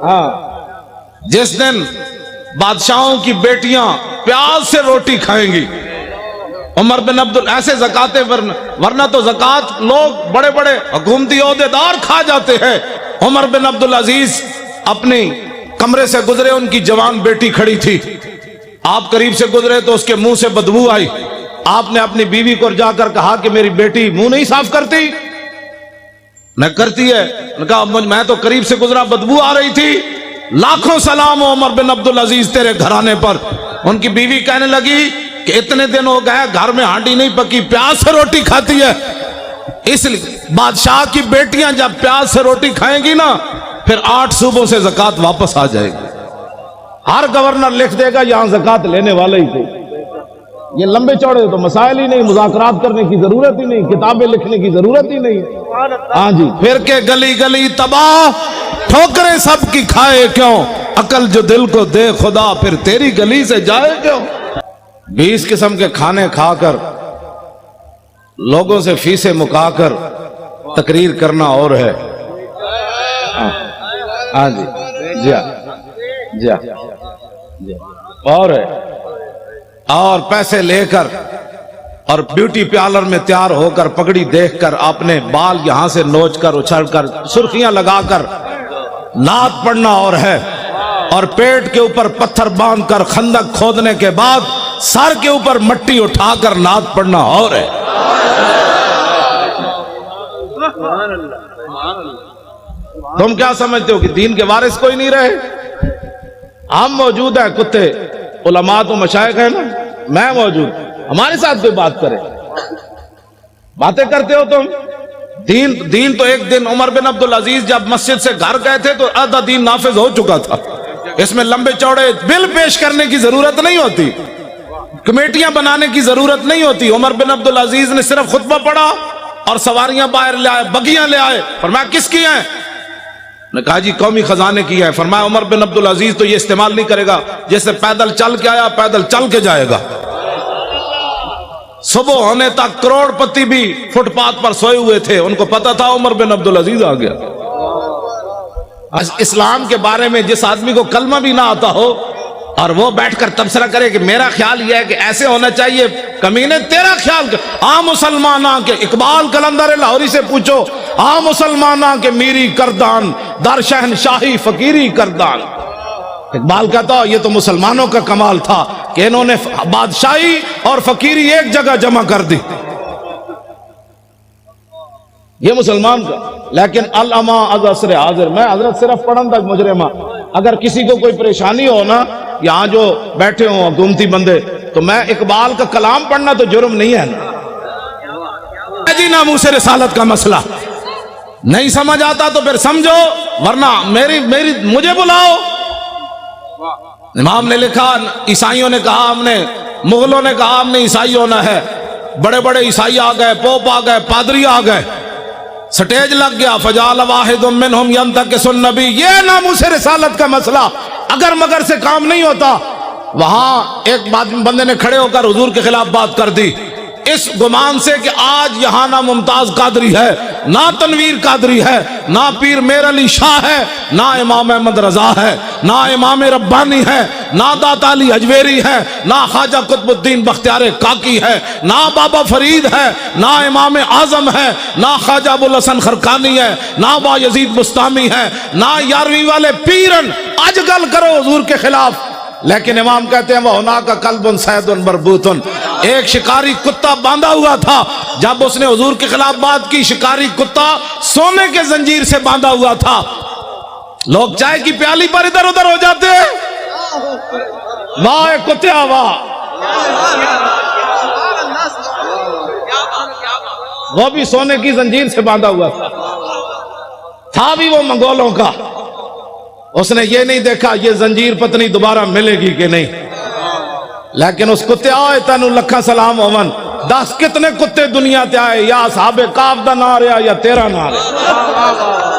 ہاں جس دن بادشاہوں کی بیٹیاں پیاز سے روٹی کھائیں گی، عمر بن ایسے زکاتیں ورنہ تو زکات لوگ بڑے بڑے حکومتی عہدیدار کھا جاتے ہیں۔ عمر بن عبدالعزیز اپنی کمرے سے گزرے، ان کی جوان بیٹی کھڑی تھی، آپ قریب سے گزرے تو اس کے منہ سے بدبو آئی۔ آپ نے اپنی بیوی کو جا کر کہا کہ میری بیٹی منہ نہیں صاف کرتی؟ نہ کرتی ہے۔ نے کہا میں تو قریب سے گزرا، بدبو آ رہی تھی۔ لاکھوں سلام ہو عمر بن عبدالعزیز تیرے گھرانے پر۔ ان کی بیوی کہنے لگی کہ اتنے دن ہو گئے گھر میں ہانڈی نہیں پکی، پیاز سے روٹی کھاتی ہے۔ اس لیے بادشاہ کی بیٹیاں جب پیاز سے روٹی کھائیں گی نا، پھر 8 صوبوں سے زکات واپس آ جائے گی۔ ہر گورنر لکھ دے گا یہاں زکات لینے والا ہی کوئی۔ یہ لمبے چوڑے تو مسائل ہی نہیں، مذاکرات کرنے کی ضرورت ہی نہیں، کتابیں لکھنے کی ضرورت ہی نہیں۔ ہاں جی، پھر کے گلی گلی تباہ، ٹھوکریں سب کی کھائے کیوں، عقل جو دل کو دے خدا پھر تیری گلی سے جائے کیوں۔ 20 قسم کے کھانے کھا کر لوگوں سے فیسیں مکا کر تقریر کرنا اور ہے۔ ہاں جی جی جی جی اور ہے، اور پیسے لے کر اور بیوٹی پارلر میں تیار ہو کر پگڑی دیکھ کر اپنے بال یہاں سے نوچ کر اچھل کر سرخیاں لگا کر نعت پڑھنا اور ہے، اور پیٹ کے اوپر پتھر باندھ کر خندق کھودنے کے بعد سر کے اوپر مٹی اٹھا کر نعت پڑھنا اور ہے۔ تم کیا سمجھتے ہو کہ دین کے وارث کوئی نہیں رہے؟ ہم موجود ہیں، کتے علماء تو مشائخ ہیں نا، میں موجود، ہمارے ساتھ کوئی بات کرے۔ باتیں کرتے ہو تم۔ دین تو ایک دن عمر بن عبدالعزیز جب مسجد سے گھر گئے تھے تو آدھا دین نافذ ہو چکا تھا۔ اس میں لمبے چوڑے بل پیش کرنے کی ضرورت نہیں ہوتی، کمیٹیاں بنانے کی ضرورت نہیں ہوتی۔ عمر بن عبدالعزیز نے صرف خطبہ پڑھا اور سواریاں باہر لے آئے، بگیاں لے آئے۔ فرمایا کس کی ہیں؟ نے کہا جی قومی خزانے کی ہے۔ فرمایا عمر بن عبدالعزیز تو یہ استعمال نہیں کرے گا، جیسے پیدل چل کے آیا پیدل چل کے جائے گا۔ صبح ہونے تک کروڑ پتی بھی فٹ پاتھ پر سوئے ہوئے تھے، ان کو پتا تھا عمر بن عبدالعزیز آ گیا۔ اسلام کے بارے میں جس آدمی کو کلمہ بھی نہ آتا ہو اور وہ بیٹھ کر تبصرہ کرے کہ میرا خیال یہ ہے کہ ایسے ہونا چاہیے، کمینے تیرا خیال مسلمانہ کے اقبال قلندر لاہوری سے پوچھو، مسلمانہ کے میری کردان در شہنشاہی فقیری کردان۔ اقبال کہتا یہ تو مسلمانوں کا کمال تھا کہ انہوں نے بادشاہی اور فقیری ایک جگہ جمع کر دی، یہ مسلمان کا۔ لیکن العما از عصر حاضر، میں حضرت صرف پڑھن تک مجرمہ، اگر کسی کو کوئی پریشانی ہو نا، یہاں جو بیٹھے ہوں حکومتی بندے، تو میں اقبال کا کلام پڑھنا تو جرم نہیں ہے نا جی۔ ناموس رسالت کا مسئلہ نہیں سمجھ آتا تو پھر سمجھو، ورنہ مجھے بلاؤ۔ امام نے لکھا، عیسائیوں نے کہا ہم نے، مغلوں نے کہا ہم نے عیسائی ہونا ہے، بڑے بڑے عیسائی آ گئے، پوپ آ گئے، پادری آ گئے، سٹیج لگ گیا، فجعل واحد منہم ینتکس النبی۔ یہ ناموس رسالت کا مسئلہ اگر مگر سے کام نہیں ہوتا۔ وہاں ایک بندے نے کھڑے ہو کر حضور کے خلاف بات کر دی، اس گمان سے کہ آج یہاں نہ ممتاز قادری ہے، نہ تنویر قادری ہے، نہ پیر میر علی شاہ ہے، نہ امام احمد رضا ہے، نہ امام ربانی ہے، نہ داتا علی حجویری ہے، نہ خواجہ قطب الدین بختیار کاکی ہے، نہ بابا فرید ہے، نہ امام اعظم ہے، نہ خواجہ ابوالحسن خرقانی ہے، نہ با یزید بستامی ہے، نہ 11ویں والے پیرن اجگل کرو حضور کے خلاف۔ لیکن امام کہتے ہیں وہ ہونا کا قلب سید مربوطن، ایک شکاری کتا باندھا ہوا تھا، جب اس نے حضور کے خلاف بات کی، شکاری کتا سونے کے زنجیر سے باندھا ہوا تھا۔ لوگ چائے کی پیالی پر ادھر ادھر ہو جاتے ہیں، واہ کتیا واہ، وہ بھی سونے کی زنجیر سے باندھا ہوا تھا بھی وہ منگولوں کا۔ اس نے یہ نہیں دیکھا یہ زنجیر پتنی دوبارہ ملے گی کہ نہیں، لیکن اس کتے آئے تینو لکھا سلام ہومن، 10 کتنے کتے دنیا تے آئے، یا صحابہ کعب دا نہ رہا یا تیرا نہ رہا۔